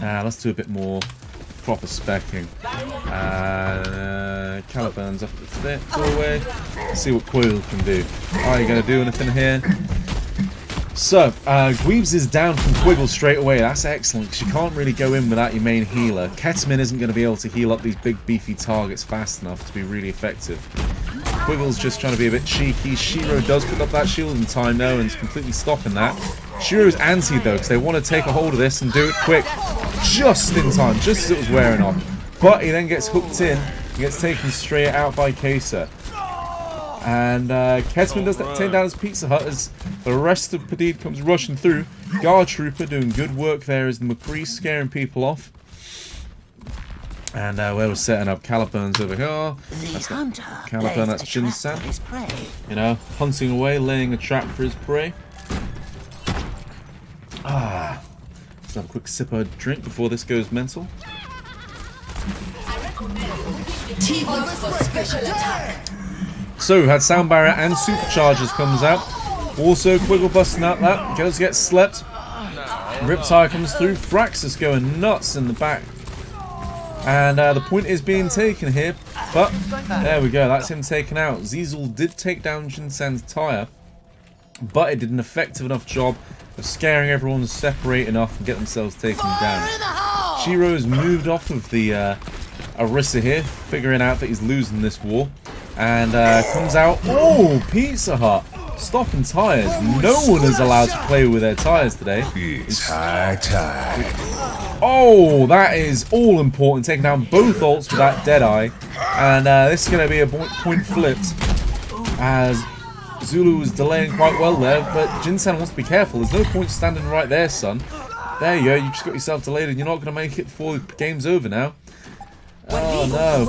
Let's do a bit more proper specking. Caliburn's up at the doorway. Let's see what Quill can do. Are you going to do anything here? So, Gweebs is down from Quiggle straight away. That's excellent, because you can't really go in without your main healer. Ketman isn't going to be able to heal up these big beefy targets fast enough to be really effective. Quiggle's just trying to be a bit cheeky. Shiro does pick up that shield in time though, and is completely stopping that. Shiro's anti though, because they want to take a hold of this and do it quick. Just in time, just as it was wearing off. But he then gets hooked in and gets taken straight out by Kesa. And Ketman does take down his Pizza Hut as the rest of Padidé comes rushing through. Guard Trooper doing good work there as the McCree scaring people off. And where we're setting up, Caliburn's over here. That's Caliburn, that's Jin-san. You know, hunting away, laying a trap for his prey. Let's have a quick sip of drink before this goes mental. So, we had Sound Barrier and Superchargers comes out. Also, Quiggle busting out that. Goes get slept. Riptide comes through. Fraxus going nuts in the back. And the point is being taken here. But, there we go. That's him taken out. Zizel did take down Jin-san's tyre. But it did an effective enough job of scaring everyone to separate enough and get themselves taken down. Shiro's moved off of the Arissa here, figuring out that he's losing this war. And comes out. Oh, Pizza Hut. Stopping tyres. No one is allowed to play with their tyres today. Oh, that is all important. Taking down both ults with that Deadeye. And this is going to be a point flipped. As Zulu was delaying quite well there. But Jin-san wants to be careful. There's no point standing right there, son. There you go. You just got yourself delayed and you're not going to make it before the game's over now. Oh no.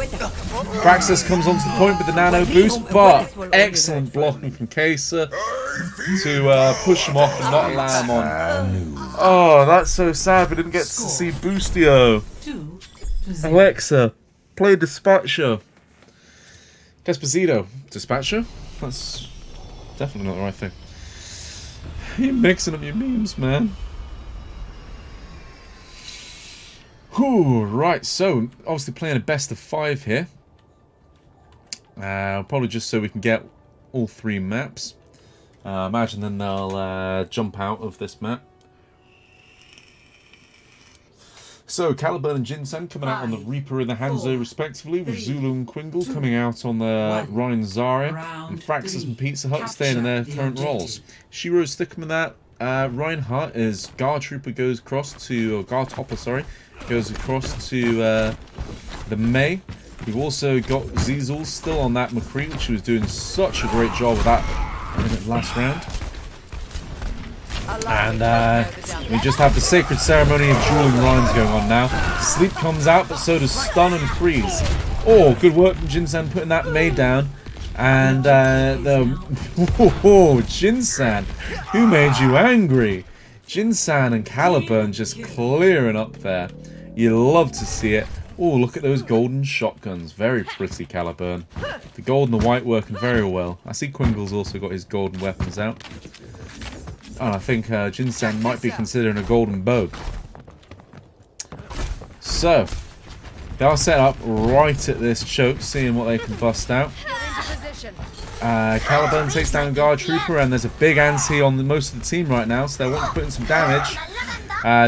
Fraxus comes onto the point with the nano boost, but excellent blocking from Kesa to push him off and not allow him on. Oh, that's so sad we didn't get to see Boostio. Alexa, play Dispatcher. Despacito. Dispatcher? That's definitely not the right thing. You're mixing up your memes, man. Whew, right, so obviously playing a best of 5 here. Probably just so we can get all 3 maps. Imagine then they'll jump out of this map. So Caliburn and Jin-san coming out on the Reaper and the Hanzo respectively, with Zulu and Quingle coming out on the Ryan Zarya, and Fraxus and Pizza Hut staying in their current roles. Shiro's sticking with that. Reinhardt is Guard Trooper goes across to, or Guard Topper, sorry, goes across to the May. We've also got Zizel still on that McCree, which was doing such a great job of that in the last round. And we just have the sacred ceremony of dueling rhymes going on now. Sleep comes out, but so does Stun and Freeze. Oh, good work from Jin-san putting that May down. And Jin-san, who made you angry? Jin-san and Caliburn just clearing up there. You love to see it. Oh, look at those golden shotguns. Very pretty, Caliburn. The gold and the white working very well. I see Quingle's also got his golden weapons out. And I think Jin-san might be considering a golden bow. So, they are set up right at this choke, seeing what they can bust out. Caliburn takes down Guard Trooper, and there's a big anti on most of the team right now, so they want to put in some damage.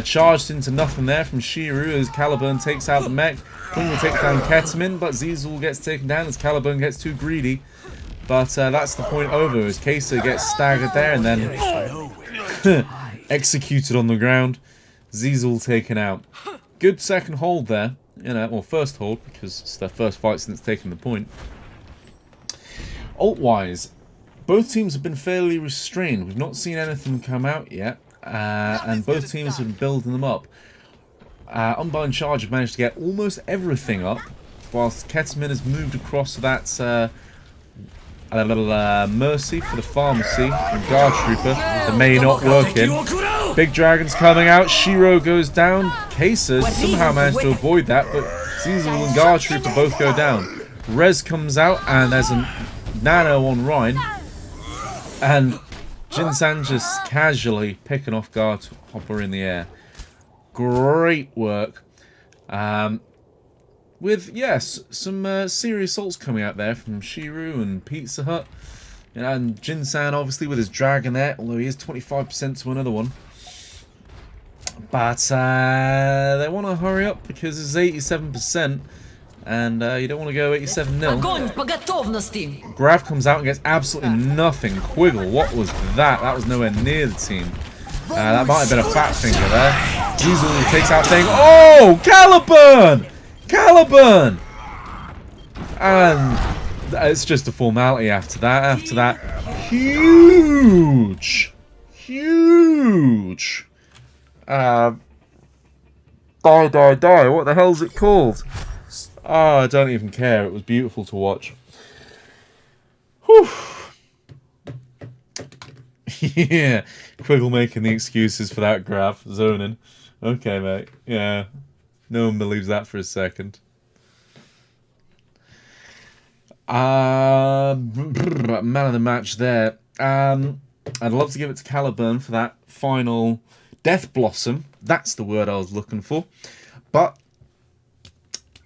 Charged into nothing there from Shiru as Caliburn takes out the mech. Quingle takes down Ketamin, but Zizel gets taken down as Caliburn gets too greedy. But that's the point over, as Kesa gets staggered there and then executed on the ground. Zizel taken out. Good second hold there, you know, or first hold, because it's their first fight since taking the point. Ult-wise, both teams have been fairly restrained. We've not seen anything come out yet, and both teams have been building them up. Unbind Charge have managed to get almost everything up, whilst Ketamin has moved across to that a little Mercy for the Pharmacy and Guard Trooper. The May not working. Big Dragon's coming out. Shiro goes down. Kesa somehow managed to avoid that, but Zizel and Guard Trooper both go down. Rez comes out, and there's a Nano on Ryan, and Jin-san just casually picking off Guard Hopper in the air. great work. With, yes, some serious ults coming out there from Shiru and Pizza Hut. And Jin-san, obviously, with his dragon there, although he is 25% to another one. But they want to hurry up because it's 87%. And you don't want to go 87-0. Graf comes out and gets absolutely nothing. Quiggle, what was that? That was nowhere near the team. That might have been a fat finger there. Diesel takes out thing. Oh, Caliburn! Caliburn! And it's just a formality after that. After that, huge! Huge! Die, die, die. What the hell's it called? Oh, I don't even care. It was beautiful to watch. Whew. Yeah. Quiggle making the excuses for that graph. Zoning. Okay, mate. Yeah. No one believes that for a second. Man of the match there. I'd love to give it to Caliburn for that final Death Blossom. That's the word I was looking for. But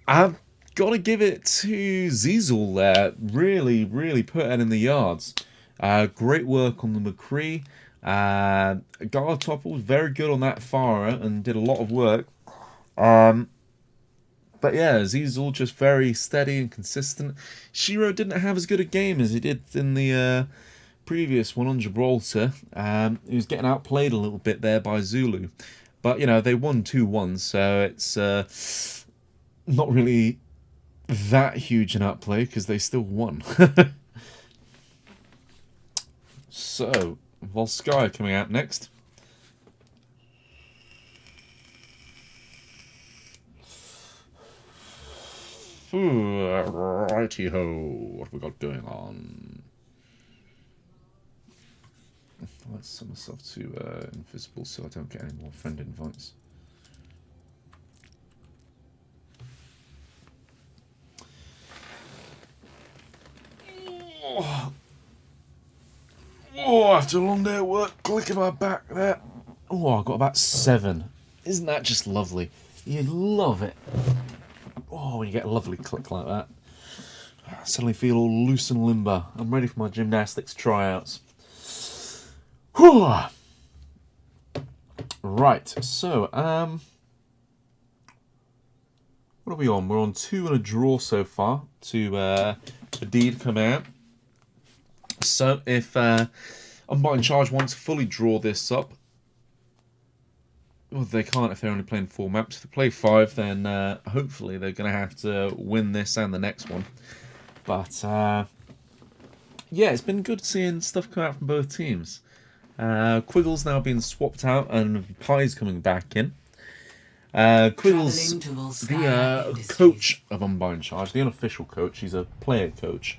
I've got to give it to Zizel there. Really, really put it in the yards. Great work on the McCree. Gartopper was very good on that Farah and did a lot of work. But yeah, Zizel just very steady and consistent. Shiro didn't have as good a game as he did in the previous one on Gibraltar. He was getting outplayed a little bit there by Zulu. But, you know, they won 2-1, so it's not really that huge an outplay because they still won. So, Volskaya coming out next. Righty-ho, what have we got going on? Let's set myself to invisible so I don't get any more friend invites. Oh, after a long day at work, clicking my back there. Oh, I got about 7. Isn't that just lovely? You love it. Oh, when you get a lovely click like that. I suddenly feel all loose and limber. I'm ready for my gymnastics tryouts. Whew. Right, so, what are we on? We're on 2 and a draw so far to Padidé come out. So, if Unbind Charge wants to fully draw this up, well, they can't if they're only playing 4 maps. If they play 5, then hopefully they're going to have to win this and the next one. But, yeah, it's been good seeing stuff come out from both teams. Quiggle's now been swapped out and Pie's coming back in. Quiggle's the coach of Unbind Charge, the unofficial coach. He's a player coach.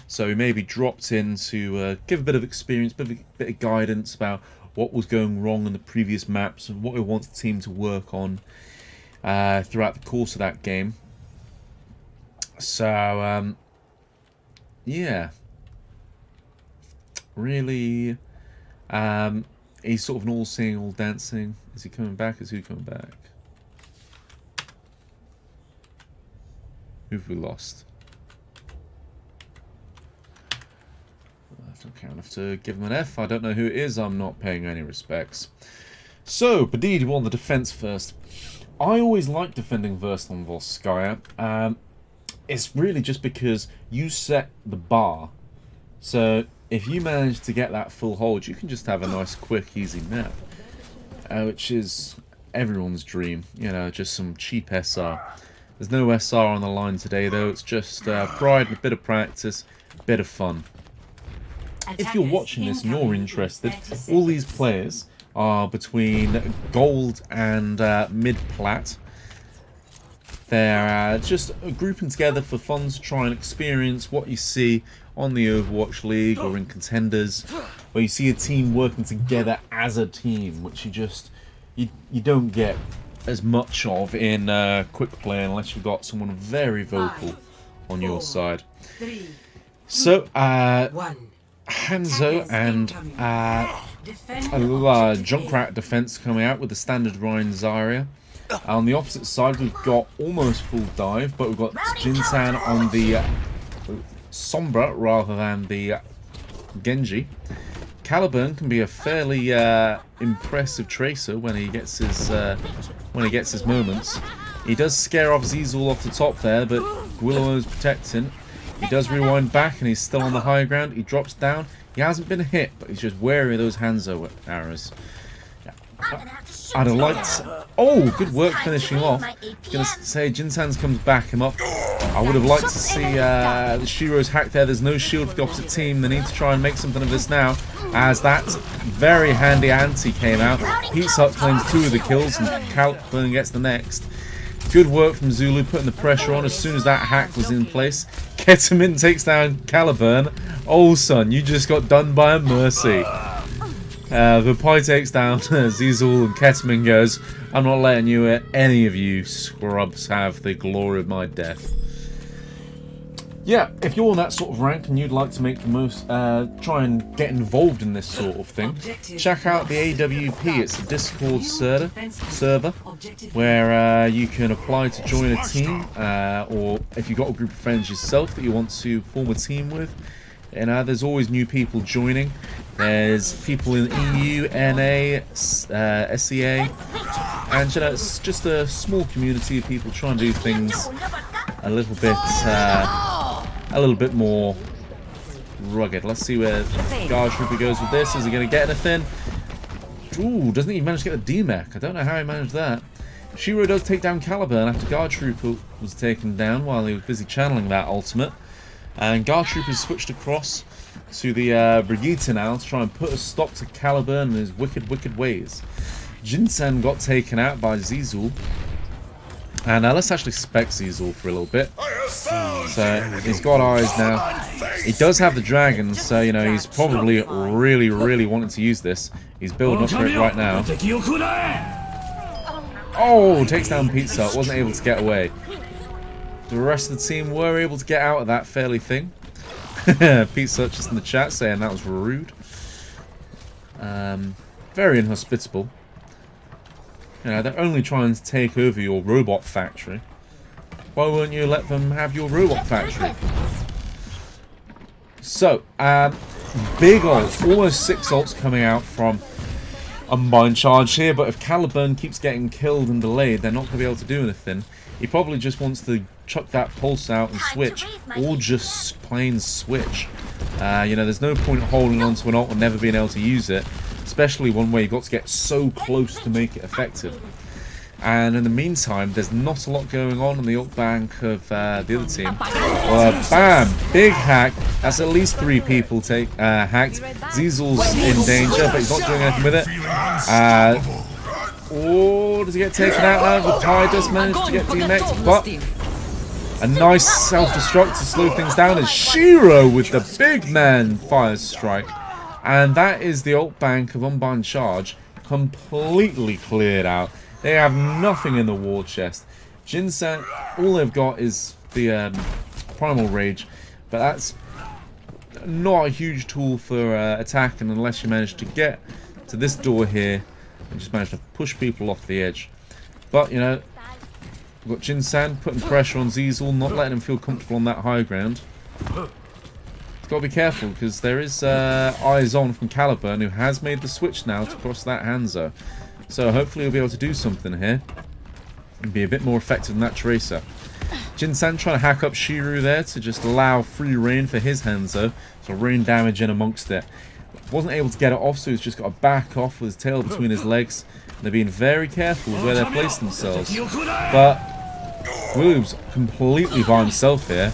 So he may be dropped in to give a bit of experience, bit of guidance about what was going wrong in the previous maps and what he wants the team to work on throughout the course of that game. So, yeah. Really, he's sort of an all-seeing, all-dancing. Is he coming back? Is who coming back? Who have we lost? I don't care enough to give him an F. I don't know who it is. I'm not paying any respects. So, Padidé won the defense first. I always like defending first on Volskaya. It's really just because you set the bar. So, if you manage to get that full hold, you can just have a nice, quick, easy map. Which is everyone's dream. You know, just some cheap SR. There's no SR on the line today, though. It's just pride and a bit of practice, a bit of fun. If you're watching this and you're interested, all these players are between gold and mid-plat. They're just grouping together for fun to try and experience what you see on the Overwatch League or in Contenders, where you see a team working together as a team, which you don't get as much of in quick play unless you've got someone very vocal on your side. So, Hanzo and a little Junkrat defense coming out with the standard Ryan Zarya. On the opposite side, we've got almost full dive, but we've got Jinsan on the Sombra rather than the Genji. Caliburn can be a fairly impressive tracer when he gets his moments. He does scare off Zizul off the top there, but Guillermo's protecting. He does rewind back, and he's still on the high ground. He drops down. He hasn't been hit, but he's just wary of those Hanzo arrows. I'd have liked... Oh, good work finishing off. I was going to say, Jinsan's comes back him up. I would have liked to see the Shiro's hack there. There's no shield for the opposite team. They need to try and make something of this now, as that very handy anti came out. Pete-Sut claims 2 of the kills, and Caliburn gets the next. Good work from Zulu, putting the pressure on as soon as that hack was in place. Ketamine takes down Caliburn. Oh, son, you just got done by a mercy. Vapai takes down Zizul, and Ketamine goes, I'm not letting any of you scrubs have the glory of my death. Yeah, if you're on that sort of rank and you'd like to make the most, try and get involved in this sort of thing, check out the AWP. It's a Discord server where you can apply to join a team, or if you've got a group of friends yourself that you want to form a team with. And there's always new people joining. There's people in EU, NA, SEA, and you know, it's just a small community of people trying to do things a little bit more rugged. Let's see where Guard Trooper goes with this. Is he going to get anything? Ooh, doesn't even manage to get a D-Mech. I don't know how he managed that. Shiro does take down Caliburn after Guard Trooper was taken down while he was busy channeling that ultimate. And Guard Trooper's switched across to the Brigitte now to try and put a stop to Caliburn and his wicked ways. Jinsen got taken out by Zizul. And let's actually spec Zizul for a little bit. So he's got eyes now. He does have the dragon, so you know he's probably really wanting to use this. He's building up for it right now. Oh, takes down Pete-Sut. Wasn't able to get away. The rest of the team were able to get out of that fairly thing. Pete-Sut just in the chat saying that was rude. Very inhospitable. You know, they're only trying to take over your robot factory. Why won't you let them have your robot factory? So, big ult. Almost 6 ults coming out from Unbind charge here, but if Caliburn keeps getting killed and delayed, they're not going to be able to do anything. He probably just wants to chuck that pulse out and switch, or just plain switch. You know, there's no point holding on to an ult and never being able to use it, especially one where you've got to get so close to make it effective. And in the meantime, there's not a lot going on in the ult bank of the other team. Bam! Big hack. That's at least 3 people hacked. Zizul's in danger, but he's not doing anything with it. Oh, does he get taken out now? Vapai does manage to get DMX'd, but a nice self-destruct to slow things down as Shiro with the big man fires strike. And that is the ult bank of Unbind Charge completely cleared out. They have nothing in the war chest. Jinsen, all they've got is the Primal Rage, but that's not a huge tool for attacking unless you manage to get to this door here and just manage to push people off the edge. But, you know, we've got Jinsen putting pressure on Zizul, not letting him feel comfortable on that high ground. Got to be careful because there is eyes on from Caliburn, who has made the switch now to cross that Hanzo. So hopefully he'll be able to do something here and be a bit more effective than that Tracer. Jinsen trying to hack up Shiru there to just allow free reign for his Hanzo, so rain damage in amongst it. Wasn't able to get it off, so he's just got to back off with his tail between his legs. And they're being very careful with where they're placing themselves. But Woob's completely by himself here.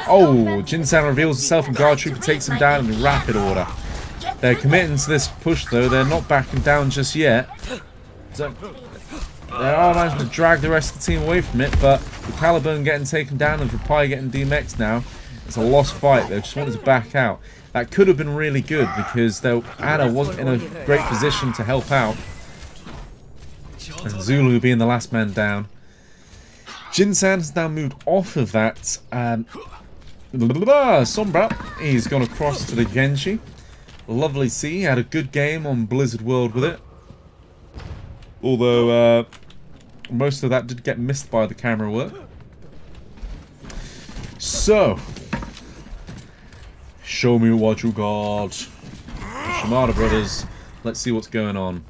Oh, Jinsen reveals himself and Guard Trooper takes him down in rapid order. They're committing to this push though, they're not backing down just yet. So, they are managing to drag the rest of the team away from it, but with Caliburn getting taken down and Vapai getting DMX'd now, it's a lost fight. They just wanted to back out. That could have been really good because Anna wasn't in a great position to help out. And Zulu being the last man down. Jinsen has now moved off of that Sombra. He's gone across to the Genji. Lovely to see. He had a good game on Blizzard World with it. Although, most of that did get missed by the camera work. So, show me what you got. Shimada Brothers. Let's see what's going on.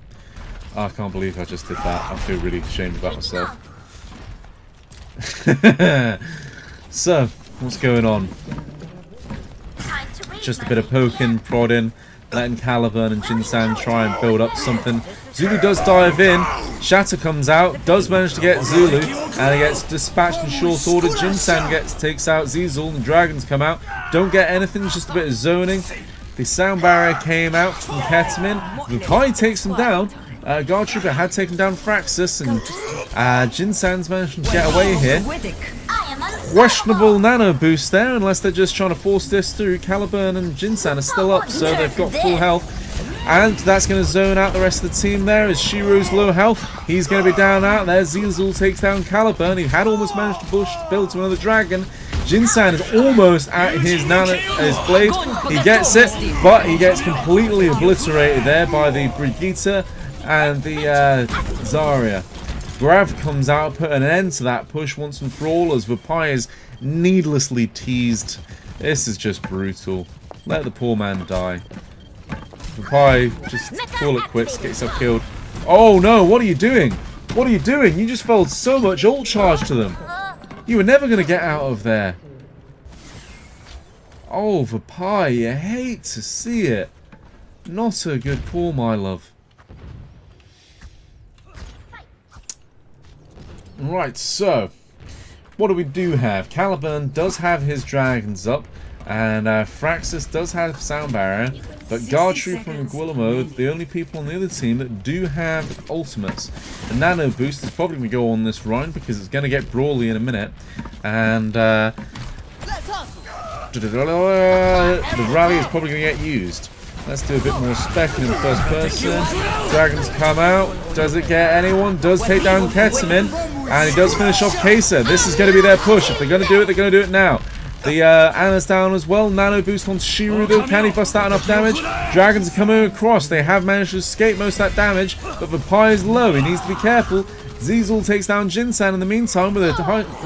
I can't believe I just did that. I feel really ashamed about myself. So, what's going on? Just a bit of poking, prodding, letting Caliburn and Jinsan try and build up something. Zulu does dive in. Shatter comes out, does manage to get Zulu, and he gets dispatched in short order. Jinsan takes out Zizul, and the Dragons come out. Don't get anything, just a bit of zoning. The sound barrier came out from Ketamine. Vukai takes him down. Guard Trooper had taken down Fraxus, and Jinsan's managed to get away here. Questionable nano boost there, unless they're just trying to force this through. Caliburn and Jinsan are still up, so they've got full health. And that's going to zone out the rest of the team there as Shiro's low health. He's going to be down out there. Zizul takes down Caliburn. He had almost managed to build to another dragon. Jinsan is almost at his blade. He gets it, but he gets completely obliterated there by the Brigitte and the Zarya. Grav comes out, put an end to that push once and for all as Vapai is needlessly teased. This is just brutal. Let the poor man die. Vapai, just call it quits, get yourself killed. Oh no, what are you doing? What are you doing? You just felled so much ult charge to them. You were never going to get out of there. Oh, Vapai, you hate to see it. Not a good pull, my love. Right, so what do we have? Caliburn does have his dragons up, and Fraxus does have sound barrier, but Guard Trooper and Guillermo, the only people on the other team that do have ultimates. The nano boost is probably going to go on this round because it's going to get brawly in a minute, and the rally is probably going to get used. Let's do a bit more specking in the first person. Dragons come out. Does it get anyone? Does take down Ketamine. And he does finish off Kesa. This is going to be their push. If they're going to do it, they're going to do it now. The Anna's down as well. Nano boost on Shiru though. Can he bust out enough damage? Dragons are coming across. They have managed to escape most of that damage. But Vapai is low. He needs to be careful. Zizul takes down Jinsan in the meantime with a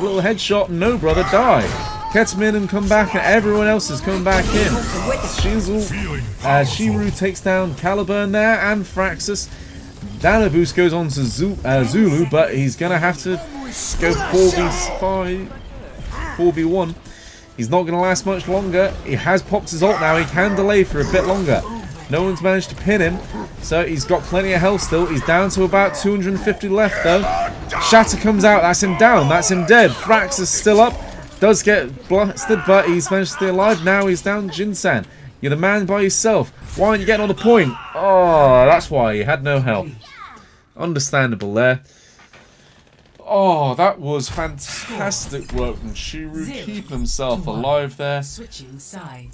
little headshot. No, brother, die. Ketamine and come back, and everyone else is coming back in. Shiru takes down Caliburn there, and Fraxus. Nano boost goes on to Zulu, but he's going to have to go 4v1. He's not going to last much longer. He has popped his ult now. He can delay for a bit longer. No one's managed to pin him, so he's got plenty of health still. He's down to about 250 left, though. Shatter comes out. That's him down. That's him dead. Frax is still up. Does get blasted, but he's managed to stay alive. Now he's down Jinsan. You're the man by yourself. Why aren't you getting on the point? Oh, that's why. You had no help. Understandable there. Oh, that was fantastic work from Shiru. Keep himself alive there.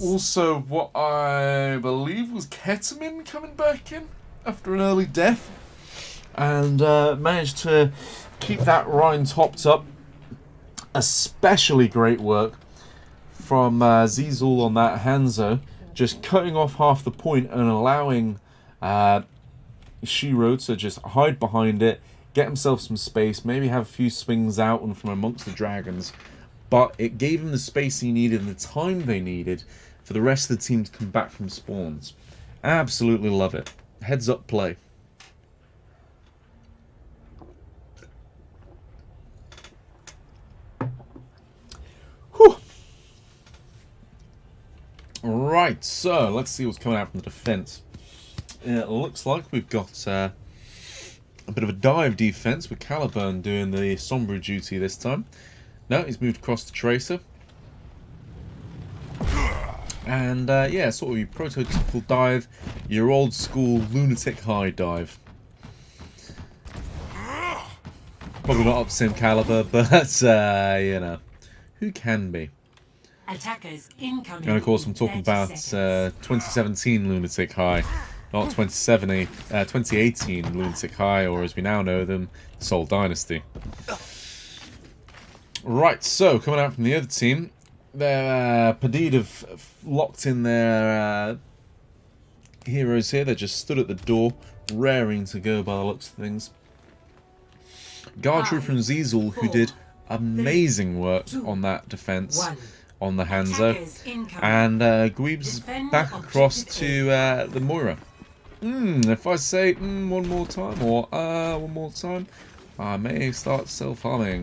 Also, what I believe was Ketamine coming back in after an early death. And managed to keep that Rhine topped up. Especially great work from Zizul on that Hanzo, just cutting off half the point and allowing Shiro to just hide behind it, get himself some space, maybe have a few swings out and from amongst the dragons, but it gave him the space he needed and the time they needed for the rest of the team to come back from spawns. Absolutely love it. Heads up play. Right, so let's see what's coming out from the defense. It looks like we've got a bit of a dive defense with Caliburn doing the Sombra duty this time. No, he's moved across to Tracer. And yeah, sort of your prototypical dive, your old school lunatic high dive. Probably not up to same caliber, but you know, who can be? Attackers incoming. And of course, I'm talking about 2017 Lunatic High, not 2018 Lunatic High, or as we now know them, Soul Dynasty. Right, so coming out from the other team, Padidé have locked in their heroes here. They just stood at the door, raring to go by the looks of things. Guard Trooper and Zizel, who did amazing work on that defense on the Hanzo. And Gweeb's back across to the Moira. If I say one more time, or one more time, I may start self-harming.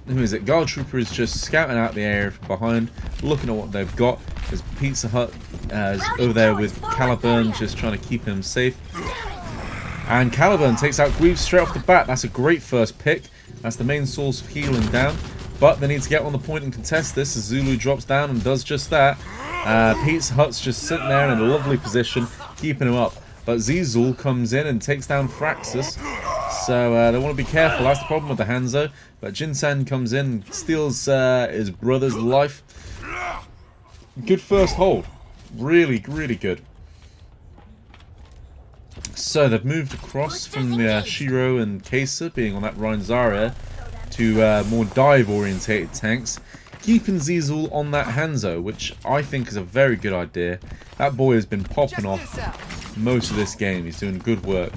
Who is it? Guard Trooper is just scouting out the area from behind, looking at what they've got. There's Pizza Hut over there with Caliburn, just trying to keep him safe. And Caliburn takes out Gweeb straight off the bat. That's a great first pick. That's the main source of healing down. But they need to get on the point and contest this as Zulu drops down and does just that. Pizza Hut's just sitting there in a lovely position, keeping him up. But Zizel comes in and takes down Fraxus. So they want to be careful. That's the problem with the Hanzo. But Jinsan comes in and steals his brother's life. Good first hold. Really, really good. So they've moved across from Shiro and Kesa being on that Rhine Zarya to more dive-orientated tanks, keeping Zizel on that Hanzo, which I think is a very good idea. That boy has been popping off most of this game. He's doing good work.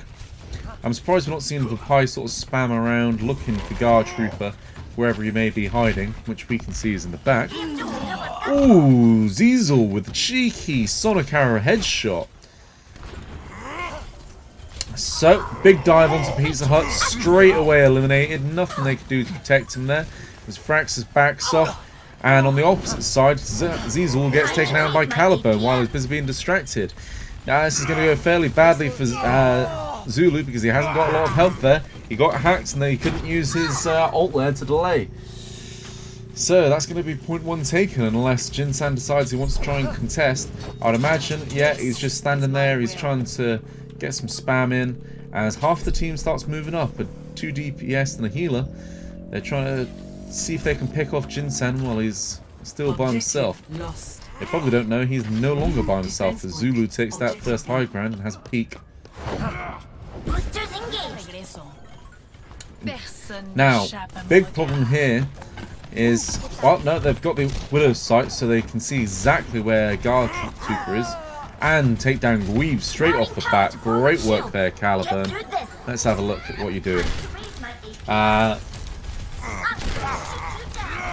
I'm surprised we're not seeing Vapai sort of spam around looking for Guard Trooper wherever he may be hiding, which we can see is in the back. Ooh, Zizel with a cheeky Sonic Arrow headshot. So, big dive onto Pizza Hut, straight away eliminated. Nothing they could do to protect him there. As Fraxus backs off, and on the opposite side, Zizel gets taken out by Caliburn while he's busy being distracted. Now, this is going to go fairly badly for Zulu because he hasn't got a lot of health there. He got hacked and then he couldn't use his ult there to delay. So, that's going to be point one taken unless Jinsan decides he wants to try and contest. I would imagine, yeah, he's just standing there. He's trying to get some spam in as half the team starts moving up. A 2 DPS and a healer. They're trying to see if they can pick off Jinsan while he's still by himself. They probably don't know he's no longer by himself as Zulu takes that first high ground and has a peek. Now, big problem here is, well, no, they've got the Widow's sight so they can see exactly where Guard Trooper is and take down Gweeb straight off the bat. Great work there, Caliburn. Let's have a look at what you're doing.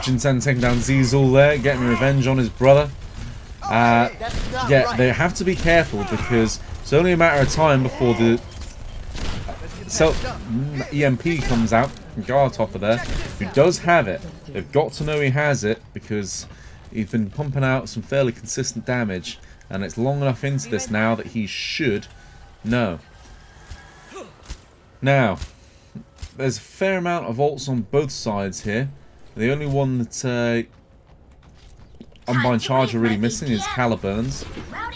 Jinsan taking down Zizel there, getting revenge on his brother. Yeah, they have to be careful because it's only a matter of time before the EMP comes out from Gartopper there, who does have it. They've got to know he has it because he's been pumping out some fairly consistent damage, and it's long enough into this now that he should know. Now, there's a fair amount of ults on both sides here. The only one that Unbind Charge are really missing is Caliburn's,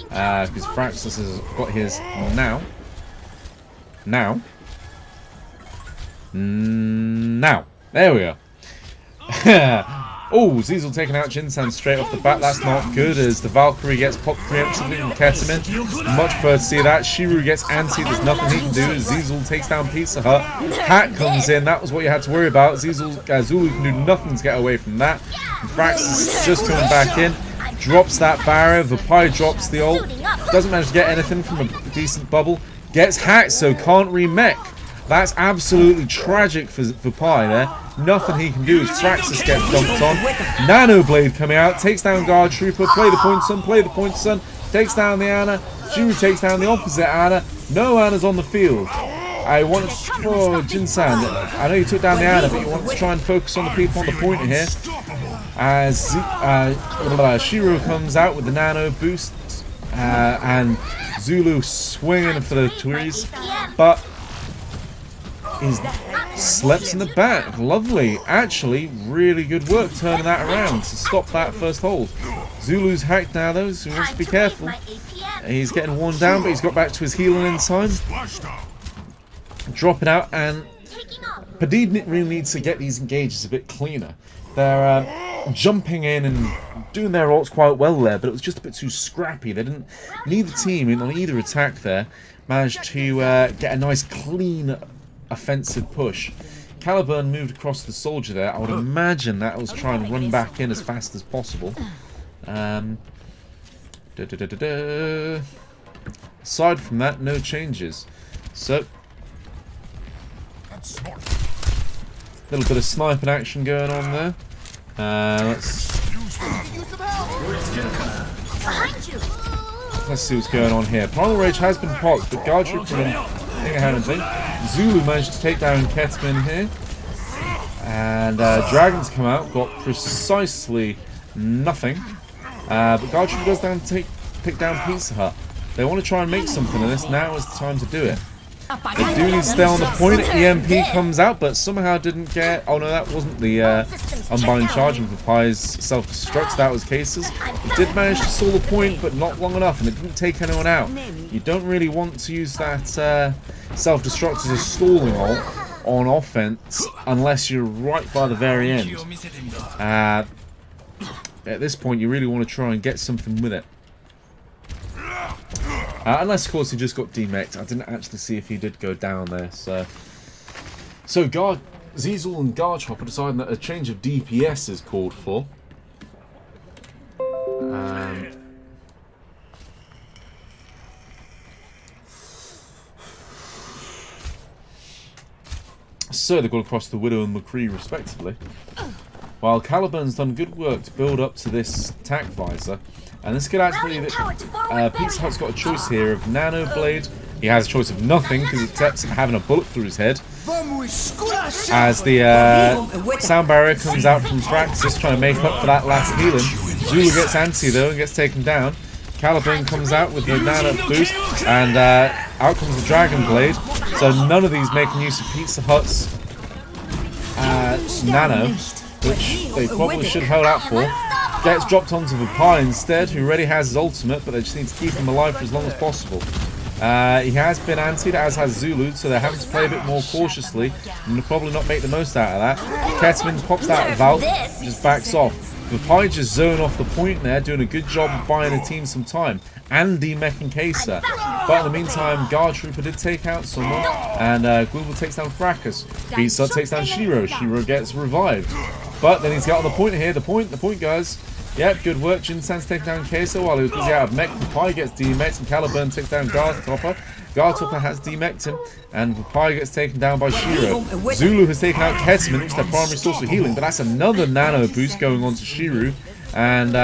because Fraxus has got his now. There we go. Oh, Zizel taking out Jinsan straight off the bat. That's not good as the Valkyrie gets popped preemptively from Ketamine. Much prefer to see that. Shiru gets anti. There's nothing he can do as Zizel takes down Pizza Hut. Hat comes in. That was what you had to worry about. Zulu can do nothing to get away from that. And Fraxus is just coming back in. Drops that barrier. Vapai drops the ult. Doesn't manage to get anything from a decent bubble. Gets hacked, so can't remech. That's absolutely tragic for Vapai there. Nothing he can do as Fraxus gets dumped on. Nano Blade coming out, takes down Guard Trooper, play the point son, takes down the Ana. Shiru takes down the opposite Ana. No Ana's on the field. I want to, Jinsan, I know you took down the Ana, but you want to try and focus on the people on the point here. As Shiru comes out with the Nano boost, and Zulu swinging for the trees, but he slips in the back. Lovely. Actually, really good work turning that around to stop that first hold. Zulu's hacked now though, so he has to be careful. He's getting worn down, but he's got back to his healing in time. Dropping out, and Padidé really needs to get these engages a bit cleaner. They're jumping in and doing their ults quite well there, but it was just a bit too scrappy. They didn't need the team in on either attack there. Managed to get a nice clean offensive push. Caliburn moved across the soldier there. I would imagine that was trying to run back in as fast as possible. Aside from that, no changes. So, little bit of sniping action going on there. Let's see what's going on here. Primal Rage has been popped, but Guard Trooper didn't have anything. Zulu managed to take down Ketman here. And Dragons come out, got precisely nothing. But Guard Trooper goes down to pick down Pizza Hut. They want to try and make something of this. Now is the time to do it. They do need to stay on the point. EMP comes out, but somehow didn't get... Oh no, that wasn't the Unbind charge and Papai's self-destruct. That was Cases. It did manage to stall the point, but not long enough, and it didn't take anyone out. You don't really want to use that self-destruct as a stalling ult on offense unless you're right by the very end. At this point, you really want to try and get something with it. Unless, of course, he just got demeched. I didn't actually see if he did go down there. So Zizel and Guardchopper deciding that a change of DPS is called for. So they've got across the Widow and McCree respectively. While Caliburn's done good work to build up to this attack visor. And this could actually... Pizza Hut's got a choice here of Nano Blade. He has a choice of nothing because he accepts having a bullet through his head. As the sound barrier comes out from Praxis trying to make up for that last healing. Zulu gets anti though and gets taken down. Caliburn comes out with the Nano boost. And out comes the Dragon Blade. So none of these making use of Pizza Hut's Nano, which they probably should have held out for. Gets dropped onto Vapai instead, who already has his ultimate, but they just need to keep him alive for as long as possible. He has been antied, as has Zulu, so they're having to play a bit more cautiously, and they'll probably not make the most out of that. Ketman pops out of Valve, just backs off. Vapai just zone off the point there, doing a good job of buying the team some time, and demeching Kesa. But in the meantime, Guard Trooper did take out someone, and Google takes down Fracas. Pizza takes down Shiro. Shiro gets revived. But they need to get on the point here. The point, guys. Yep, good work. Jinsan's taking down Queso while he was busy out of mech. Papai gets demeched and Caliburn takes down Guardtopper. Guardtopper has demeched him and Papai gets taken down by Shiro. Zulu has taken out Ketman, which is their primary source for healing, but that's another nano boost going on to Shiru. And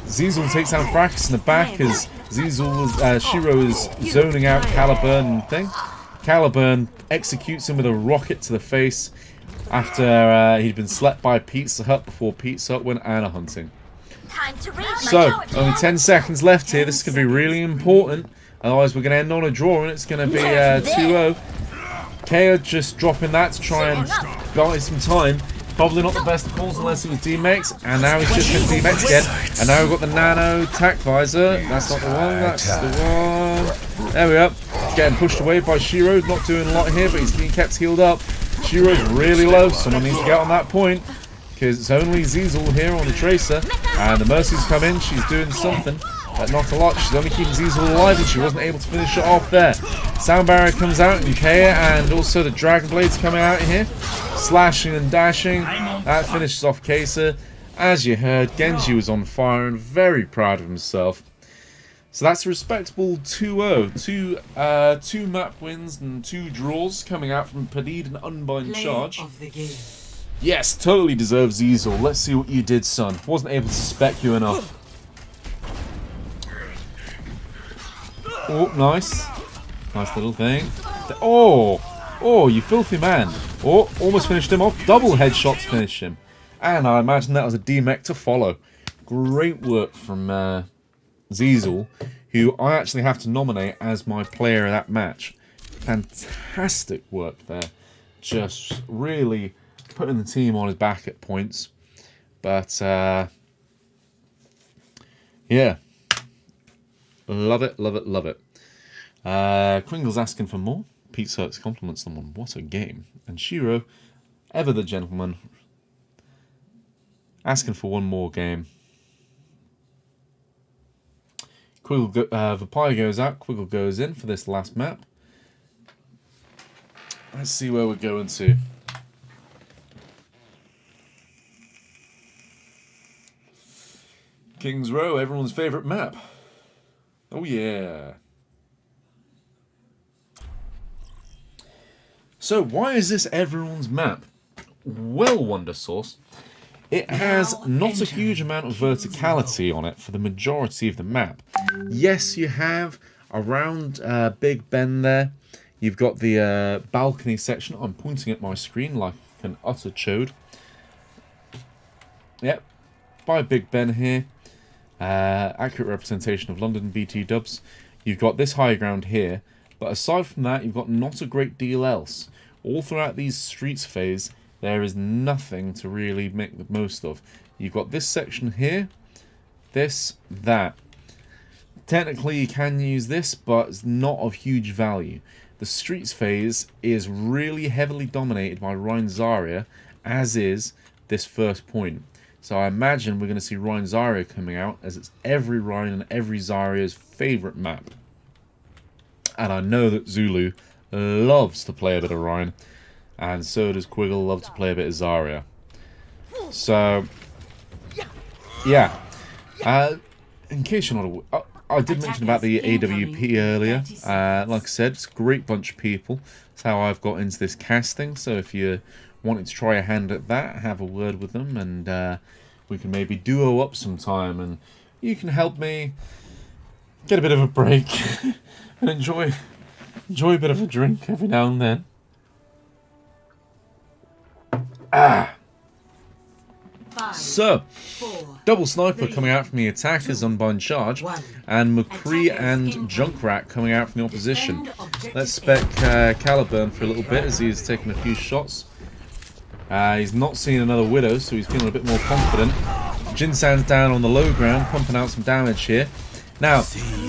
Zizel takes down Fracas in the back as Shiro is zoning out Caliburn and thing. Caliburn executes him with a rocket to the face after he'd been slept by Pizza Hut before Pizza Hut went Anna hunting. So, only 10 seconds left here. This is going to be really important. Otherwise, we're going to end on a draw and it's going to be 2-0. Kea just dropping that to try and buy some time. Probably not the best of calls unless it was D-Mex. And now he's just been D-Mex again. And now we've got the Nano Tac Visor. That's not the one, that's the one. There we go. Getting pushed away by Shiro. Not doing a lot here, but he's being kept healed up. Shiro's really low. Someone needs to get on that point. Because it's only Zizel here on the Tracer. And the Mercy's come in. She's doing something. But not a lot. She's only keeping Zizel alive and she wasn't able to finish it off there. Sound Barrier comes out and Kea and also the Dragon Blade's coming out here. Slashing and dashing. That finishes off Kesa. As you heard, Genji was on fire and very proud of himself. So that's a respectable 2-0. Two map wins and 2 draws coming out from Padidé and Unbind charge. Yes, totally deserves Zizel. Let's see what you did, son. Wasn't able to spec you enough. Oh, nice. Nice little thing. Oh, you filthy man. Oh, almost finished him off. Double headshots finished him. And I imagine that was a D-Mech to follow. Great work from Zizel, who I actually have to nominate as my player of that match. Fantastic work there. Just really putting the team on his back at points. But, yeah. Love it, love it, love it. Kringle's asking for more. Pizza Hut's compliments them on what a game. And Shiro, ever the gentleman, asking for one more game. Vapai goes out, Quiggle goes in for this last map. Let's see where we're going to. King's Row, everyone's favourite map. Oh yeah. So why is this everyone's map? Well, Wonder Source, it has not a huge amount of verticality on it for the majority of the map. Yes, you have around Big Ben there. You've got the balcony section. I'm pointing at my screen like an utter chode. Yep, by Big Ben here. Accurate representation of London BT dubs. You've got this high ground here, but aside from that, you've got not a great deal else. All throughout these streets phase, there is nothing to really make the most of. You've got this section here, this, that. Technically, you can use this, but it's not of huge value. The streets phase is really heavily dominated by Rhine Zarya, as is this first point. So I imagine we're going to see Rhine Zarya coming out, as it's every Rhine and every Zarya's favourite map. And I know that Zulu loves to play a bit of Rhine, and so does Quiggle love to play a bit of Zarya. So, yeah. In case you're not aware, I did mention about the AWP earlier. Like I said, it's a great bunch of people. That's how I've got into this casting. So if you're wanting to try a hand at that, have a word with them, and we can maybe duo up sometime, and you can help me get a bit of a break and enjoy a bit of a drink every now and then. So, double sniper coming out from the attackers, Unbind charge, and McCree and Junkrat coming out from the opposition. Let's spec Caliburn for a little bit as he's taking a few shots. He's not seen another Widow, so he's feeling a bit more confident. Jinsan's down on the low ground, pumping out some damage here. Now,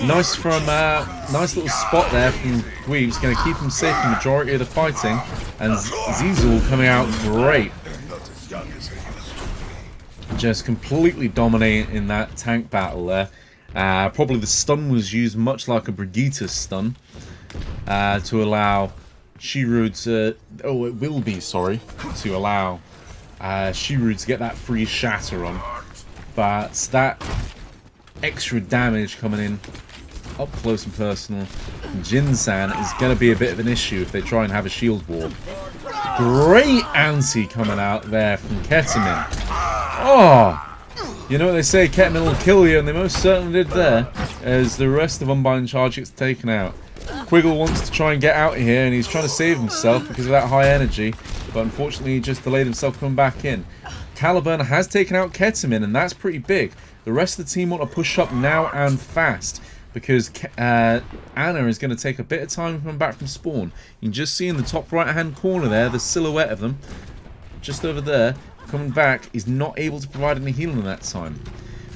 nice little spot there from Dweeb's, going to keep him safe the majority of the fighting, and Zizul coming out great. Just completely dominating in that tank battle there. Probably the stun was used much like a Brigitte's stun to allow Shiru to... Oh, it will be, sorry, to allow Shiru to get that free shatter on. But that extra damage coming in up close and personal, Jinsan is going to be a bit of an issue if they try and have a shield wall. Great anti coming out there from Ketamine. Oh, you know what they say, Ketamine will kill you, and they most certainly did there, as the rest of Unbind charge gets taken out. Quiggle wants to try and get out of here, and he's trying to save himself because of that high energy, but unfortunately he just delayed himself coming back in. Caliburn has taken out Ketamine, and that's pretty big. The rest of the team want to push up now and fast, because Anna is going to take a bit of time coming back from spawn. You can just see in the top right hand corner there, the silhouette of them, just over there, coming back. Is not able to provide any healing in that time.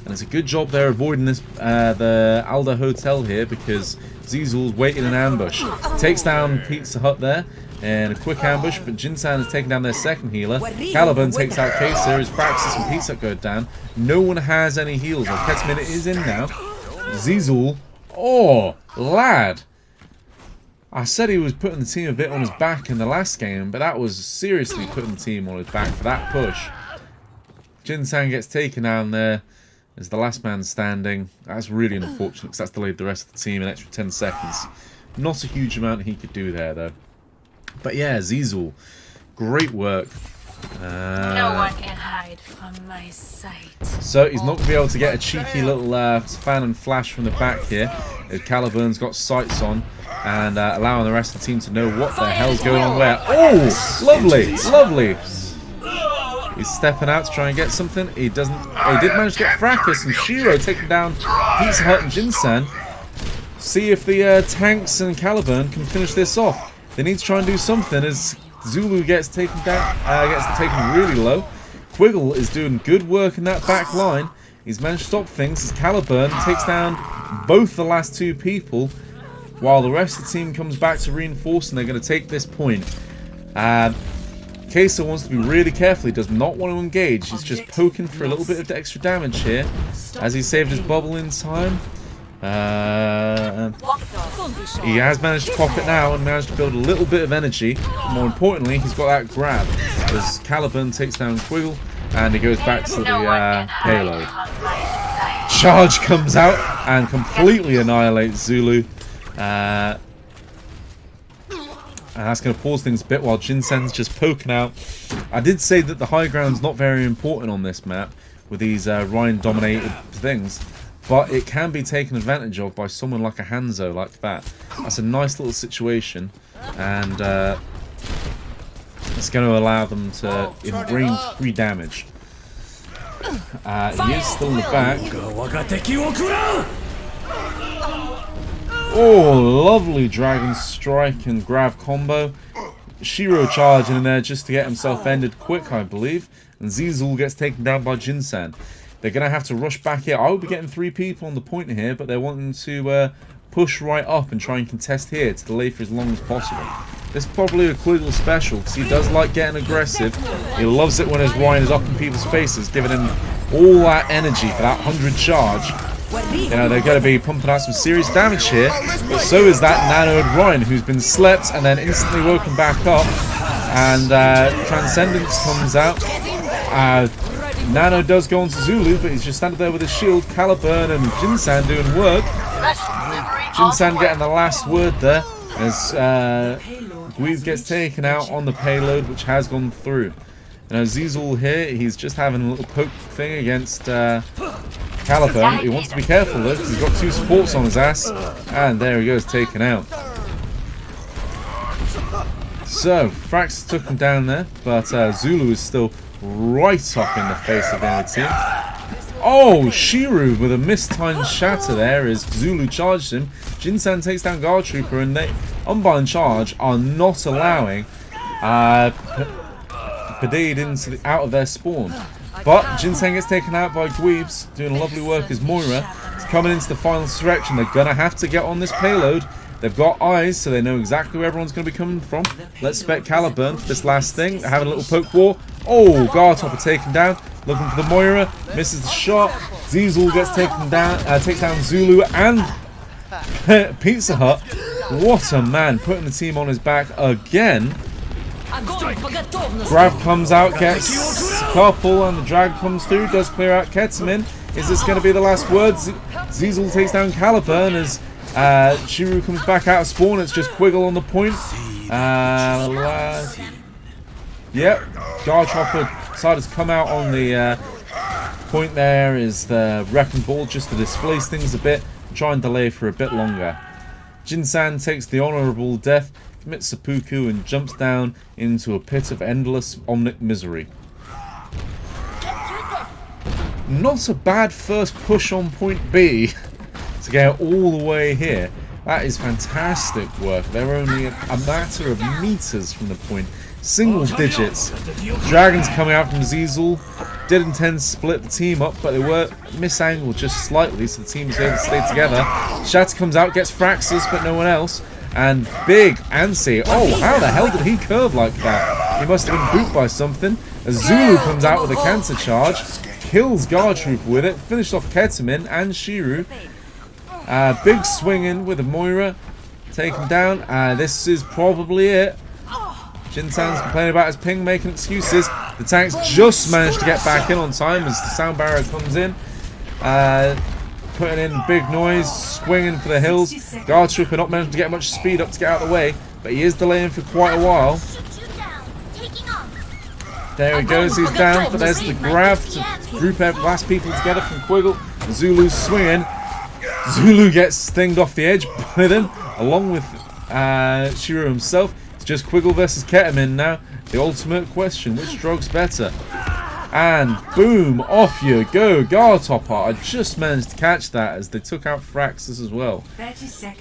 And it's a good job they're avoiding this the Alda Hotel here, because Zizul's waiting in ambush. Takes down Pizza Hut there, and a quick ambush, but Jinsan has taken down their second healer. Caliburn takes out Kaiser, as Praxis and Pizza Hut go down. No one has any heals. Well, Ketamine is in now. Zizul, oh, lad. I said he was putting the team a bit on his back in the last game, but that was seriously putting the team on his back for that push. Jinsan gets taken down there as the last man standing. That's really unfortunate, because that's delayed the rest of the team an extra 10 seconds. Not a huge amount he could do there, though. But yeah, Zizul, great work. No one can hide from my sight. So he's not going to be able to get a cheeky little fan and flash from the back here, as Caliburn's got sights on, and allowing the rest of the team to know what the hell's going on where. Oh, lovely, lovely. He's stepping out to try and get something. He doesn't. Oh, he did manage to get Fracas, and Shiro taking down Pizza Hut and Jinsan. See if the tanks and Caliburn can finish this off. They need to try and do something as Zulu gets taken down, gets taken really low. Quiggle is doing good work in that back line. He's managed to stop things as Caliburn takes down both the last two people, while the rest of the team comes back to reinforce, and they're going to take this point. Kaiser wants to be really careful. He does not want to engage. He's just poking for a little bit of extra damage here, as he saved his bubble in time. He has managed to pop it now and managed to build a little bit of energy. More importantly, he's got that grab as Caliburn takes down Quiggle, and he goes back to the payload. charge comes out and completely annihilates Zulu. And that's going to pause things a bit while Jinsen's just poking out. I did say that the high ground's not very important on this map with these Rhine-dominated things, but it can be taken advantage of by someone like a Hanzo like that. That's a nice little situation, and it's going to allow them to range free damage. He is still in the back. Oh, lovely Dragon Strike and grab combo. Shiro charging in there just to get himself ended quick, I believe. And Zizul gets taken down by Jinsen. They're going to have to rush back here. I will be getting 3 people on the point here, but they're wanting to push right up and try and contest here to delay for as long as possible. This is probably a Quiggle special, because he does like getting aggressive. He loves it when his Rhine is up in people's faces, giving him all that energy for that 100 charge. You know, they're going to be pumping out some serious damage here, but so is that nanoed Rhine, who's been slept and then instantly woken back up. And Transcendence comes out. Nano does go on to Zulu, but he's just standing there with his shield. Caliburn and Jinsen doing work. Jinsen getting the last word there as Guiv gets taken out on the payload, which has gone through. You know, Zizul here, he's just having a little poke thing against Caliburn. He wants to be careful though, because he's got 2 supports on his ass. And there he goes, taken out. So, Frax took him down there, but Zulu is still right up in the face of the enemy team. Oh, Shiru with a mistimed shatter there as Zulu charged him. Jinsen takes down Guard Trooper, and they, Unbind charge, are not allowing Padidé out of their spawn. But Jinsen gets taken out by Guibs, doing lovely work as Moira is coming into the final stretch, and they're going to have to get on this payload. They've got eyes, so they know exactly where everyone's going to be coming from. Let's spec Caliburn for this last thing. They're having a little poke war. Oh, Guard Topper taken down. Looking for the Moira. Misses the shot. Zizul gets taken down. Takes down Zulu and Pizza Hut. What a man, putting the team on his back again. Grav comes out, gets a couple, and the drag comes through. Does clear out Ketamine. Is this going to be the last word? Zizul takes down Caliburn as Shiru comes back out of spawn. It's just Quiggle on the point. Yep, Guard Chopper decided to come out on the point there is the Wrecking Ball just to displace things a bit and try and delay for a bit longer. Jinsen takes the honourable death, commits seppuku, and jumps down into a pit of endless omnic misery. Not a bad first push on point B to get all the way here. That is fantastic work. They're only a matter of meters from the point. Single digits. Dragons coming out from Zizul. Did intend to split the team up, but they were misangled just slightly, so the team was able to stay together. Shatter comes out, gets Fraxus, but no one else. And big Ansi. Oh, how the hell did he curve like that? He must have been booped by something. As Zulu comes out with a cancer charge. Kills Guard Trooper with it. Finished off Ketamine and Shiru. Big swinging with a Moira. Taken down. This is probably it. Jinsen's complaining about his ping, making excuses. The tanks just managed to get back in on time as the sound barrier comes in. Putting in big noise, swinging for the hills. Guard Trooper not managing to get much speed up to get out of the way, but he is delaying for quite a while. There he goes, he's down, but there's the grab to group the last people together from Quiggle. Zulu's swinging. Zulu gets stinged off the edge with him, along with Shiro himself. It's just Quiggle versus Ketamine now. The ultimate question, which drug's better? And boom, off you go, Guard Topper. I just managed to catch that as they took out Fraxus as well.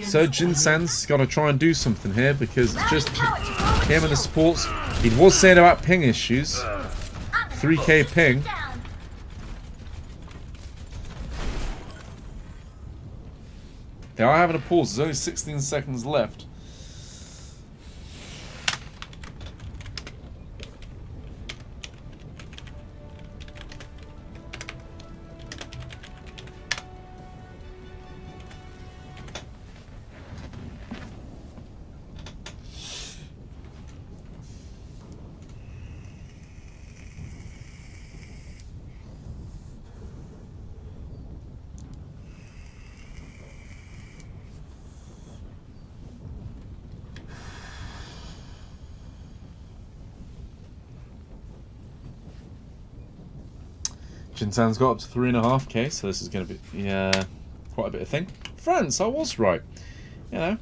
So Jinsen's got to try and do something here because it's just him and the supports. He was saying about ping issues. 3k ping. They are having a pause. There's only 16 seconds left. Jinsan's got up to 3.5k, so this is going to be quite a bit of thing. France, I was right. You know.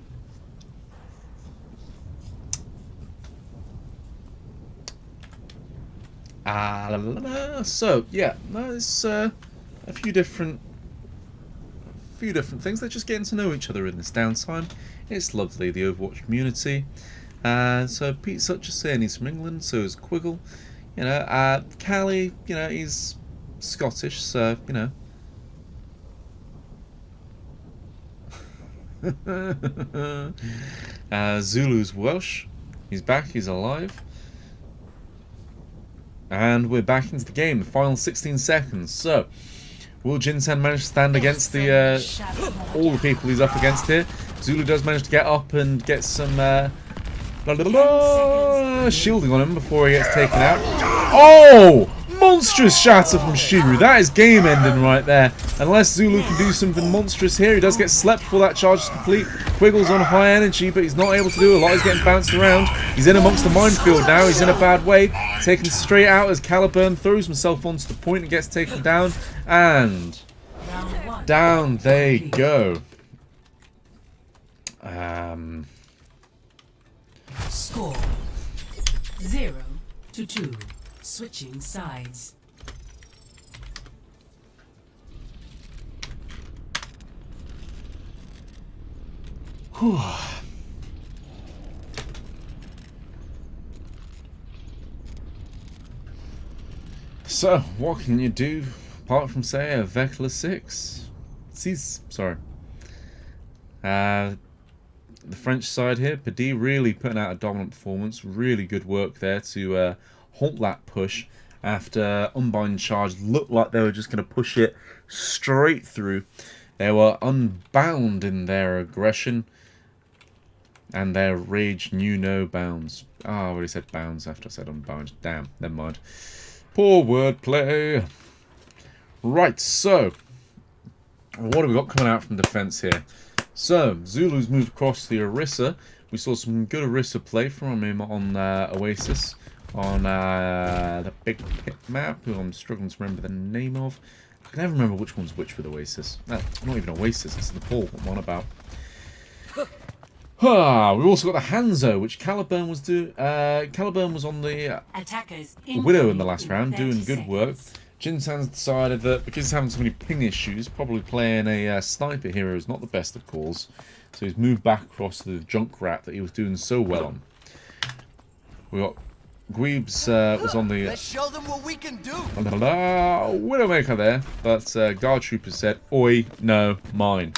So yeah, there's a few different things. They're just getting to know each other in this downtime. It's lovely, the Overwatch community. So Pete Such is saying he's from England, so is Quiggle. You know, Callie, you know, he's Scottish, so you know. Zulu's Welsh. He's back. He's alive. And we're back into the game. The final 16 seconds. So, will Jinsan manage to stand against the all the people he's up against here? Zulu does manage to get up and get some shielding on him before he gets taken out. Oh! Monstrous shatter from Shiru. That is game ending right there. Unless Zulu can do something monstrous here. He does get slept before that charge is complete. Quiggle's on high energy, but he's not able to do a lot. He's getting bounced around. He's in amongst the minefield now. He's in a bad way. Taken straight out as Caliburn throws himself onto the point and gets taken down. And down they go. Score 0-2. Switching sides. Whew. So, what can you do apart from say a Vecla 6? Sorry. The French side here, Padidé really putting out a dominant performance. Really good work there to halt that push after Unbind charge looked like they were just going to push it straight through. They were unbound in their aggression and their rage knew no bounds. I already said bounds after I said unbound. Damn, never mind. Poor wordplay. Right, so what have we got coming out from defense here? So Zulu's moved across the Orisa. We saw some good Orisa play from him on Oasis. On the big pit map, who I'm struggling to remember the name of. I can never remember which one's which with Oasis. No, not even Oasis, it's Nepal. What I'm on about. We've also got the Hanzo, which Caliburn was Caliburn was on the Widow in the last round, doing good work. Jinsan's decided that because he's having so many ping issues, probably playing a sniper hero is not the best of calls. So he's moved back across to the Junkrat that he was doing so well on. We got Gweebs was on the Let's show them what we can do. Widowmaker there, but Guard Trooper said, "Oi, no, mine."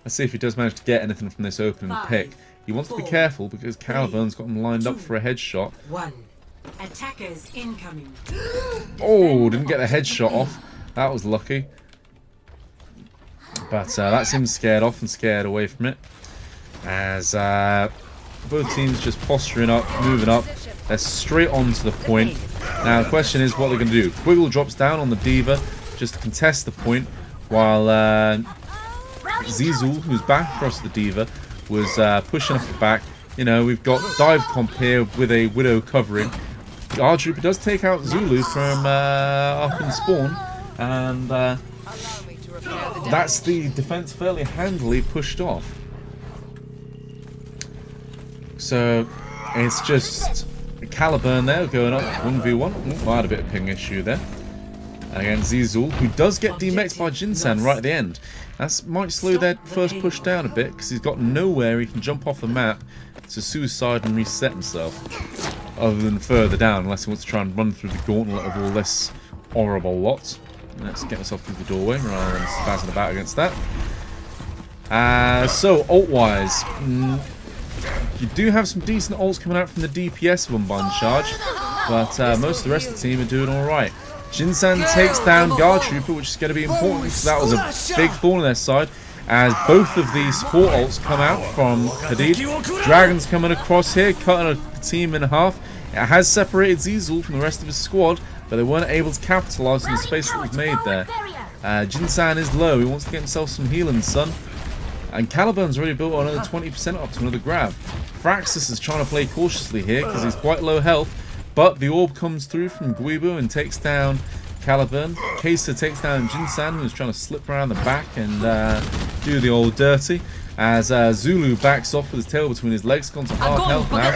Let's see if he does manage to get anything from this opening pick. He wants to be careful because Caliburn's got him lined up for a headshot. Attackers incoming. Oh, didn't get the headshot off. That was lucky. But that's him scared off and scared away from it. As both teams just posturing up, moving up. They're straight on to the point. Now the question is what they're going to do. Quiggle drops down on the Diva just to contest the point, while Zizul, who's back across the Diva, was pushing up the back. You know, we've got dive comp here with a Widow covering. Our Trooper does take out Zulu from up in spawn, and that's the defense fairly handily pushed off. So it's just Caliburn there going up 1v1. I had a bit of ping issue there against Zizul, who does get demexed by Jinsan right at the end. That might slow their first push down a bit because he's got nowhere he can jump off the map to suicide and reset himself, other than further down, unless he wants to try and run through the gauntlet of all this horrible lot. Let's get myself through the doorway rather than spazzing about against that. So ult-wise, you do have some decent ults coming out from the DPS of Unbind charge, but most of the rest of the team are doing alright. Jinsan takes down Guard Trooper, which is going to be important because that was a big thorn on their side, as both of the support ults come out from Padidé. Dragon's coming across here, cutting a team in half. It has separated Zizul from the rest of his squad, but they weren't able to capitalise on the space that was made there. Jinsan is low, he wants to get himself some healing, son. And Caliburn's already built another 20% up to another grab. Fraxis is trying to play cautiously here because he's quite low health, but the orb comes through from Guibu and takes down Caliburn. Kai'Sa takes down Jinsan, who's trying to slip around the back and do the old dirty. As Zulu backs off with his tail between his legs, gone to half health now.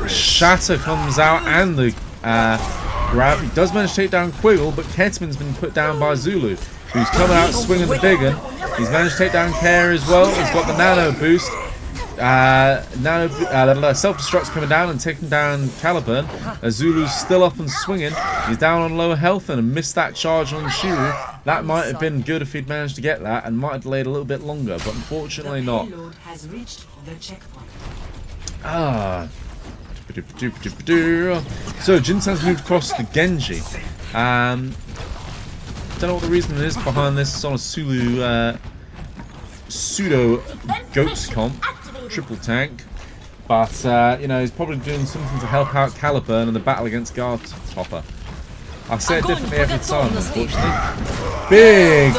Shatter comes out and the grab. He does manage to take down Quiggle, but Ketman's been put down by Zulu, who's coming out swinging the big one. He's managed to take down Care as well. He's got the nano boost. Self-destruct's coming down and taking down Caliburn. Zulu's still up and swinging. He's down on lower health and missed that charge on Shiru. That might have been good if he'd managed to get that and might have delayed a little bit longer, but unfortunately not. So Jinsan's moved across to Genji. Don't know what the reason is behind this. It's on a pseudo goats comp, triple tank, but you know, he's probably doing something to help out Caliburn in the battle against Guard Topper. I say it differently every time, unfortunately. Big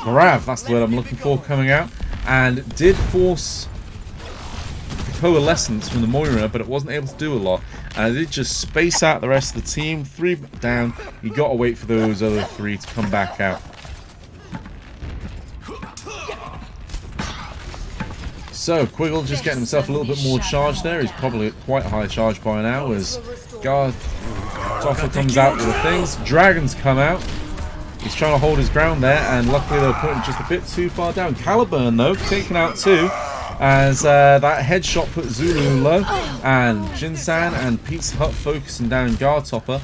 grab, that's the word I'm looking for, coming out, and did force the coalescence from the Moira, but it wasn't able to do a lot. And it did just space out the rest of the team. 3 down. You got to wait for those other 3 to come back out. So, Quiggle just getting himself a little bit more charge there. He's probably at quite a high charge by now as Guard Topper comes out with the things. Dragons come out. He's trying to hold his ground there, and luckily they're putting just a bit too far down. Caliburn, though, taken out too, as that headshot put Zulu low, and Jinsan and Pizza Hut focusing down Guard Topper,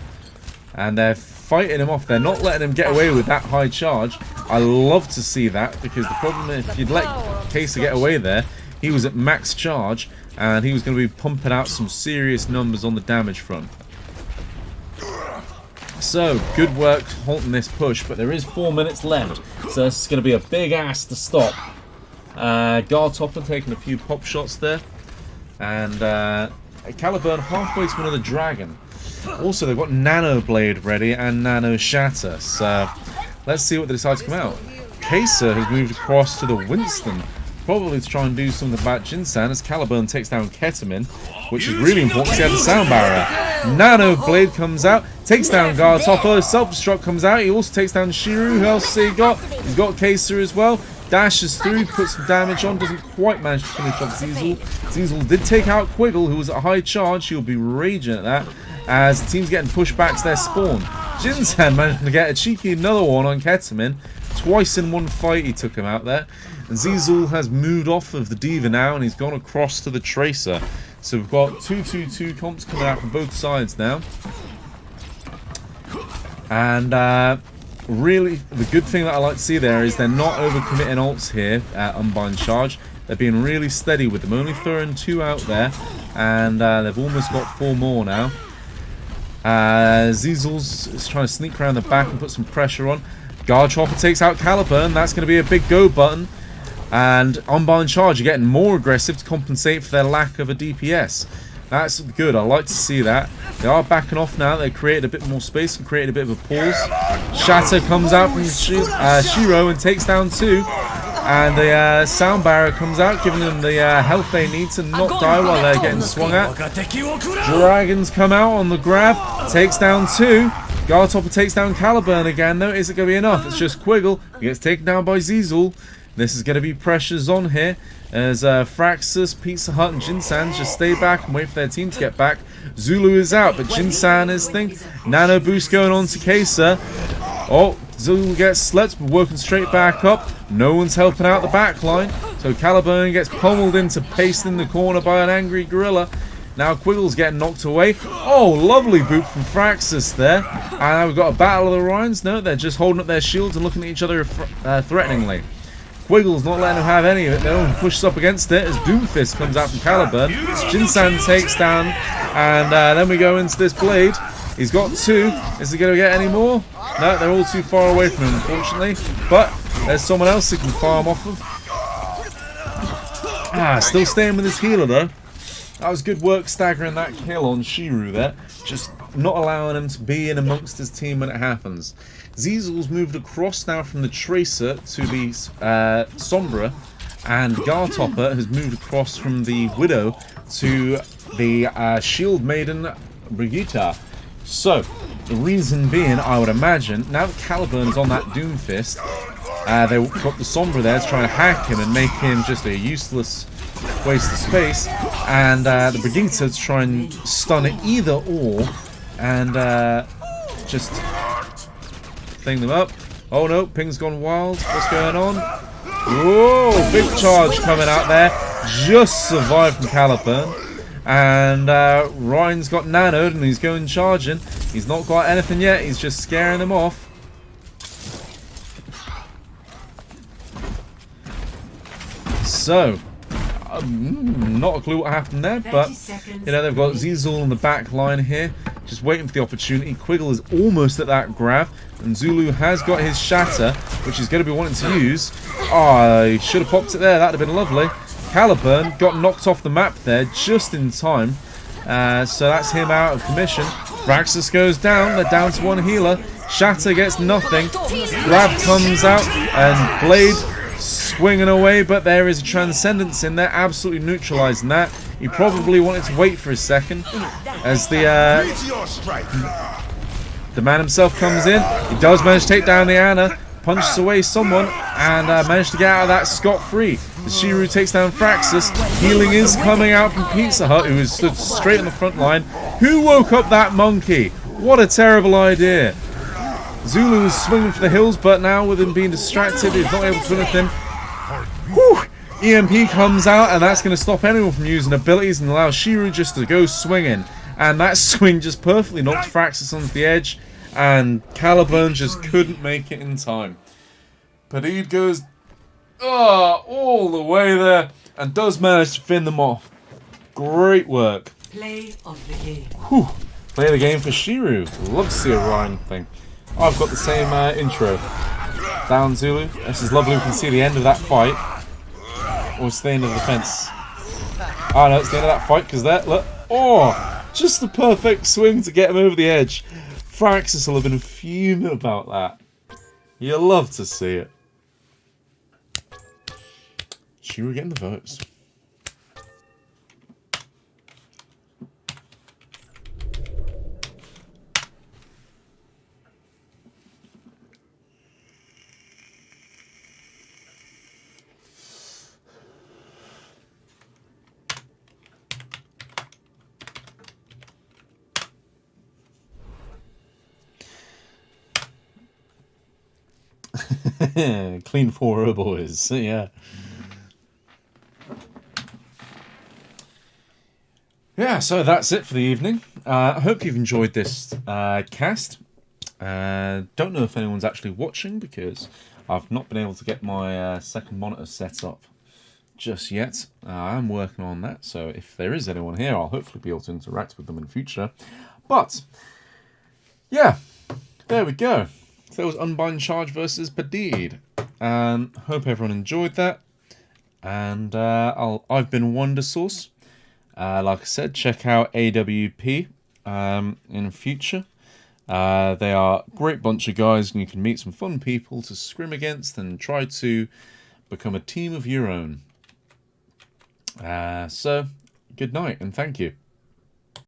and they're fighting him off. They're not letting him get away with that high charge. I love to see that, because the problem is if you'd let Kai'Sa get away there, he was at max charge, and he was going to be pumping out some serious numbers on the damage front. So, good work halting this push, but there is 4 minutes left, so this is going to be a big ass to stop. Guard Topper taking a few pop shots there, and Caliburn halfway to another dragon. Also, they've got Nano Blade ready and Nano Shatter, so let's see what they decide to come out. Kai'Sa has moved across to the Winston, probably to try and do something about Jinsan, as Caliburn takes down Ketamine, which is really important because he had the sound barrier. Nano Blade comes out, takes down Guard Topper, Self-Destruct comes out, he also takes down Shiru. Who else has he got? He's got Kai'Sa as well. Dashes through, puts some damage on, doesn't quite manage to finish off Ziesel. Ziesel did take out Quiggle, who was at high charge. He'll be raging at that, as the team's getting pushed back to their spawn. Jinsan managed to get a cheeky another one on Ketamine. Twice in one fight he took him out there. And Ziesel has moved off of the Diva now, and he's gone across to the Tracer. So we've got 2-2-2 comps coming out from both sides now. And really, the good thing that I like to see there is they're not overcommitting ults here at Unbind Charge. They're being really steady with them, only throwing 2 out there, and they've almost got 4 more now. Ziesel's trying to sneak around the back and put some pressure on. Guard Topper takes out Caliburn. That's going to be a big go button. And Unbind Charge are getting more aggressive to compensate for their lack of a DPS. That's good. I like to see that. They are backing off now. They created a bit more space and created a bit of a pause. Shatter comes out from Shiro and takes down 2. And the sound barrier comes out, giving them the health they need to not die while they're getting swung at. Dragons come out on the grab, takes down 2. Guard Topper takes down Caliburn again, though. Is it going to be enough? It's just Quiggle. He gets taken down by Ziesel. This is going to be pressures on here, as Fraxus, Pizza Hut, and Jinsan just stay back and wait for their team to get back. Zulu is out, but Jinsan is thinking. Nano boost going on to Kai'Sa. Oh, Zulu gets slept, but working straight back up. No one's helping out the back line, so Caliburn gets pummeled into paste in the corner by an angry gorilla. Now Quiggle's getting knocked away. Oh, lovely boot from Fraxus there. And now we've got a battle of the Ryans. No, they're just holding up their shields and looking at each other threateningly. Quiggle's not letting them have any of it. No one pushes up against it as Doomfist comes out from Caliburn. Jinsan takes down, and then we go into this blade. He's got 2. Is he going to get any more? No, they're all too far away from him, unfortunately. But there's someone else who can farm off of. Still staying with his healer, though. That was good work staggering that kill on Shiru there. Just not allowing him to be in amongst his team when it happens. Ziesel's moved across now from the Tracer to the Sombra, and Guard Topper has moved across from the Widow to the Shield Maiden Brigitte. So, the reason being, I would imagine, now that Caliburn is on that Doomfist, they will put the Sombra there to try and hack him and make him just a useless waste of space, and the Brigitte to try and stun it either or, and just thing them up. Oh no, Ping's gone wild. What's going on? Whoa, big charge coming out there. Just survived from Caliburn. And Ryan's got nanoed and he's going charging. He's not got anything yet. He's just scaring them off. So, not a clue what happened there, but you know, they've got Zizul in the back line here, just waiting for the opportunity. Quiggle is almost at that grab, and Zulu has got his shatter, which he's going to be wanting to use. Oh, he should have popped it there. That'd have been lovely. Caliburn got knocked off the map there just in time, so that's him out of commission. Fraxus goes down. They're down to one healer. Shatter gets nothing. Grab comes out, and Blade swinging away, but there is a Transcendence in there, absolutely neutralizing that. He probably wanted to wait for a second as the man himself comes in. He does manage to take down the Ana, punches away someone, and managed to get out of that scot-free. The Shiru takes down Fraxus. Healing is coming out from Pizza Hut, who is stood straight on the front line. Who woke up that monkey? What a terrible idea. Zulu is swinging for the hills, but now with him being distracted, he's not able to do anything. Whew! EMP comes out, and that's going to stop anyone from using abilities and allow Shiru just to go swinging. And that swing just perfectly knocked Fraxus onto the edge, and Caliburn just couldn't make it in time. Padidé goes all the way there, and does manage to fend them off. Great work. Play of the game. Whew. Play of the game for Shiru. Love to see a Ryan thing. Oh, I've got the same intro. Down Zulu. This is lovely. We can see the end of that fight. Or it's the end of the fence. Oh no, it's the end of that fight because there, look. Oh, just the perfect swing to get him over the edge. Fraxus will have been fuming about that. You love to see it. Shiru getting the votes. Clean 4-0 boys, yeah. Yeah, so that's it for the evening. I hope you've enjoyed this cast. Don't know if anyone's actually watching because I've not been able to get my second monitor set up just yet. I'm working on that, so if there is anyone here, I'll hopefully be able to interact with them in the future. But, yeah, there we go. So that was Unbind Charge versus Padidé. Hope everyone enjoyed that. And I've been Wonder Source. Like I said, check out AWP in future. They are a great bunch of guys, and you can meet some fun people to scrim against and try to become a team of your own. So, good night and thank you.